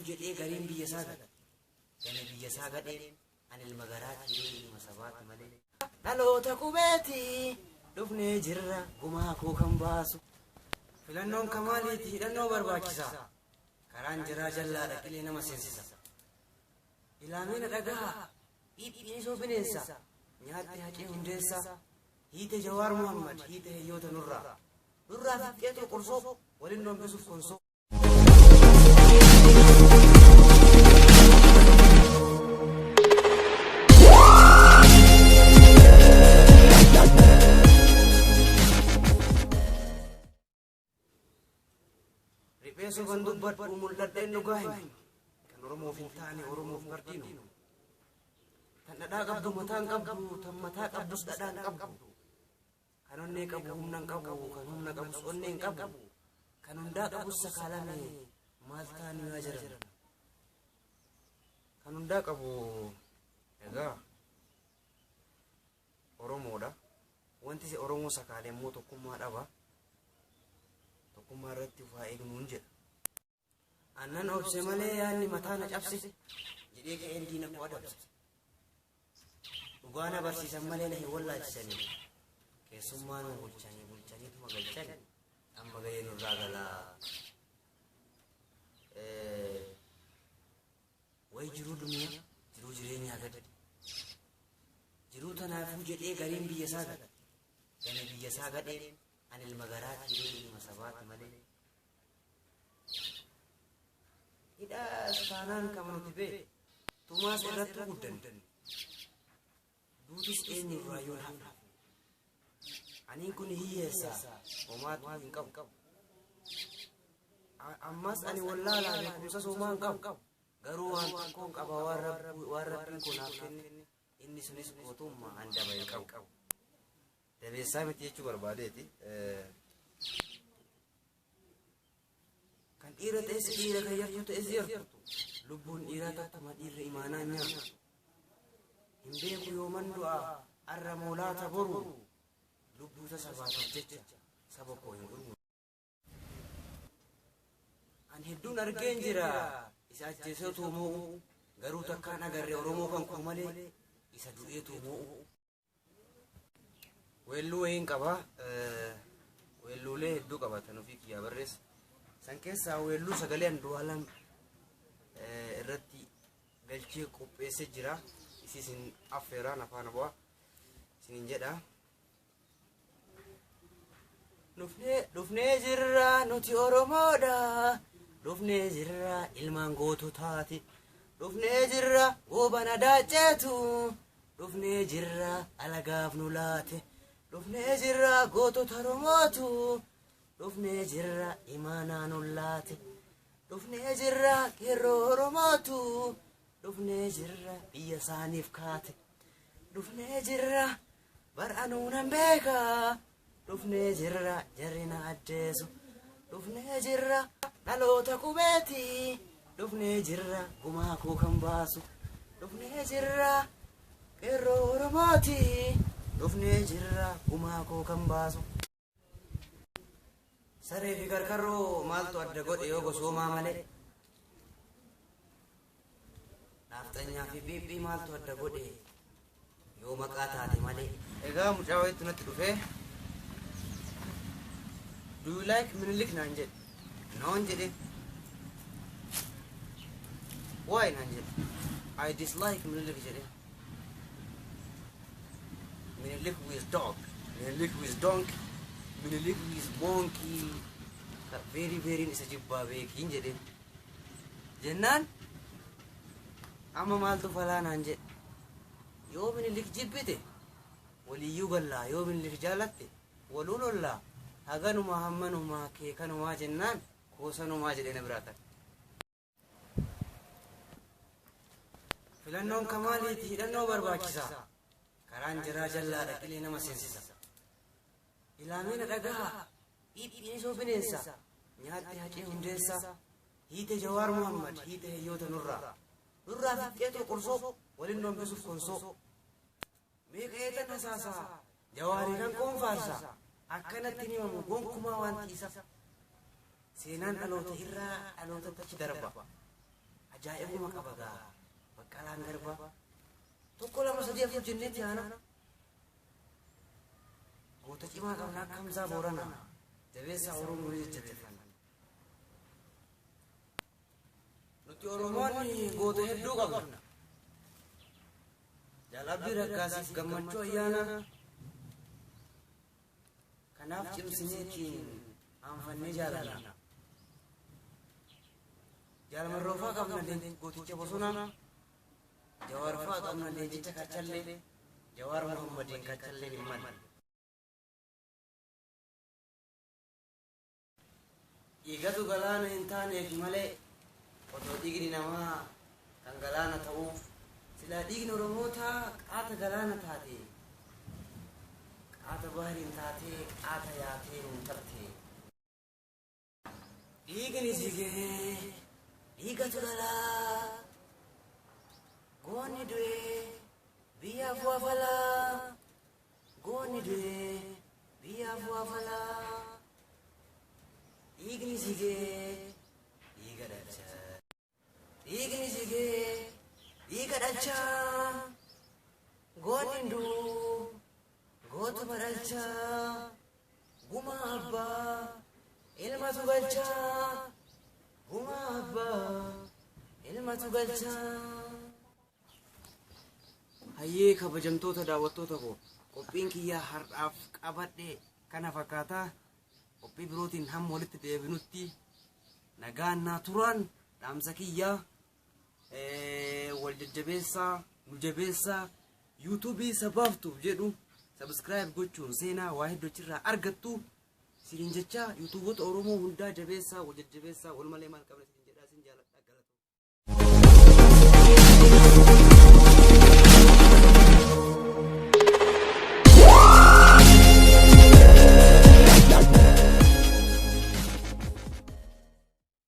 jedhee gariin biyya isaa gad. Gani biyya isaa gadheen ani ilma garaatti hidhee ilma sabaatti malee. Dhaloota qubeeti dhufnee jirra gumaa koo kan baasu. Filannoon kamaaliiti hidhannoo barbaachisaa. Karaan jiraa jallaadha qilee nama seensisa. Ilaamina dhagaa dhiiphii isoo bineensa. Nyaatti haqee hundeessa. Hiite Jawaar Muhammad hiite hiyyoota nurraa. Nurraa fiqqeetoo qorsoo waliin dhombisuuf konsoo. Rifeensa kan dubbadhu mul'adheen dhugaa himi. Kan Oromoof hin taane Oromoof gardiinu. Tan dhadhaa qabdu mataan qabdu tan mataa qabdus dhadhaan qabdu. Kan onnee qabu humna qabu kan humna qabus onneen qabu. Kan hundaa qabus sakaalame maal taanii yaa jiran. Kan hundaa qabu egaa Oromoodha. Wanti si Oromoo sakaalee immoo tokkummaa dhaba. Tokkummaa irratti ufaa eegnuun jedha. Annan obse malee yaanni mataa na cabse jedhee ka'een diina koo adabse. Dhugaa na barsiisan malee na hin wallaachisanii. Keessummaa nu bulchaniituma galchan amma gahee nurraa galaa. Wayi jiruu duniyaa jiruu jireenyaa gadi. Jiruu tanaafuu jedhee gariin biyya isaa gad. Gani biyya isaa gadheen ani ilma garaatti hidhee ilma sabaatti malee. Hidhaas taanaan kama nuti bee tumaas irratti guddan. Duutis eenyurraa yoo hafa. Ani kun hiyyeessa homaatu hin qabu. Ammas ani wallaalaa beekumsa somaa hin qabu. Garuu waan xiqqoon qaba waan rabbiin kun naaf kenne inni sunis mootummaa handaba hin qabu. Dabeessaa miti jechuu barbaadeeti. Kan dhiira ta'es dhiira kan yartu ta'es yartu. Lubbuun dhiiraa tattuma dhiirri imaanaa nyaatu. Hin beeku yooman du'a arra moolaata boru. Lubbuuta sabaatiif jecha saba koo hin gurguru. Ani hedduun argeen jira isa ajjeesee tuumuu garuu takkaan agarree Oromoo kan koo malee isa du'ee tuumuu. Weelluu wayiin qaba. Weelluulee hedduu qabatan ofii kiyyaa barreessa. San keessaa weelluu sagalee Andu'aalam irratti galchee qopheessee jira. Isin affeeraan afaan bu'aa isiniin jedha. Dhufnee jirra nuti Oromoodha. Dhufnee jirra ilmaan goototaati. Dhufnee jirra goobana daacceetu. Dhufnee jirra alagaaf nu laate. Dhufnee jirra gootota Oromootu. Dhufnee jirra imaanaa nu laate. Dhufnee jirra qeerroo Oromootu. Dhufnee jirra biyya isaaniif kaate. Dhufnee jirra bar'anuu nan beeka. Dhufnee jirra jarrina addeessu. Dhufnee jirra dhaloota qubeeti. Dhufnee jirra gumaa koo kan baasu. Dhufnee jirra qeerroo Oromooti. Dhufnee jirra gumaa koo kan baasu. Saree fi karkarroo maaltu adda godhe yoo gosoomaa malee. Naafxanyaa fi biiphii maaltu adda godhe yoo maqaa taate malee. Egaa mucaa wayiitu natti dhufee. Do you like Minilik naan jedhe? Noon jedhe. Why naan jedhe? I dislike Minilik jedhe. Minilik with dog. Minilik with donkey. Minilik with monkey. Very isa jibbaa beekiin jedhe. Jennaan amma maaltu falaa naan jedhe. Yoo Minilik jibbite waliyyuu gallaa yoo Minilik jaalatte waluun ollaa. Haganuma hammanumaa keekanumaa jennaan koosanumaa jedhee na biraa ta'a. Filannoon kamaaliiti hidhannoo barbaachisaa. Karaan jiraa jallaadha qilee nama seensisa. Ilaamina dhagaa dhiiphii isoo bineensa. Nyaatti haqee hundeessa. Hiite Jawaar Muhammad hiite hiyyoota nurraa. Nurraa fiqqeetoo qorsoo waliin dhombisuuf konsoo. Meeqa eetan hasaasaa Jawaariidhaan qoonfaarsaa. Akkanatti ni himamu gonkumaa waan xiisa. Seenaan dhaloota irraa dhalootatti darba. ajaa'ibuma qaba gaa Baqqalaan Garbaa tokko lama sadii afur jennetti yaana goota cimaa qabna akka Hamzaa Booranaa jabeessaa Oromoo jajjabeeffanna nuti Oromoonni goota hedduu qabna jaalabbii raggaasiif gammachuu ayyaana kanaaf cimsineetiin aanfannee jaalanna jaalmarroofaa qabna gooticha bosonaa jawaarfaa qabna leenjicha Kachallee Jawaar Muhammadiin Kachalleen hin malle dhiigatu galaana hin taaneef malee otoo dhiigni namaa kan galaana ta'uuf silaa dhiigni Oromootaa qaata galaana taate qaata bahariin taatee qaata yaatee nuun tattee dhiigni jigee dhiigatu galaa goonni du'ee biyyaaf waafalaa goonni du'ee biyyaaf waafalaa dhiigni jigee dhiiga dhalchaa dhiigni jigee dhiiga dhalchaa goonni du'uu gootuma dhalchaa guma abbaa ilmatu galchaa guma abbaa ilmatu galchaa. Hayyee kabajamtoota daawwattoota koo qophiin kiyyaa har'aaf qabadhe kana fakkaataa qophii birootiin hamma walitti deebinutti nagaan naa turan dhaamsa kiyyaa wal jajjabeessaa nu jabeessaa yuutuubii sabaaftuuf jedhu subscribe gochuun seenaa waa hedduu achirraa argattu siniin jecha yuutuubota Oromoo hundaa jabeessaa wal jajjabeessaa wal malee maal qabna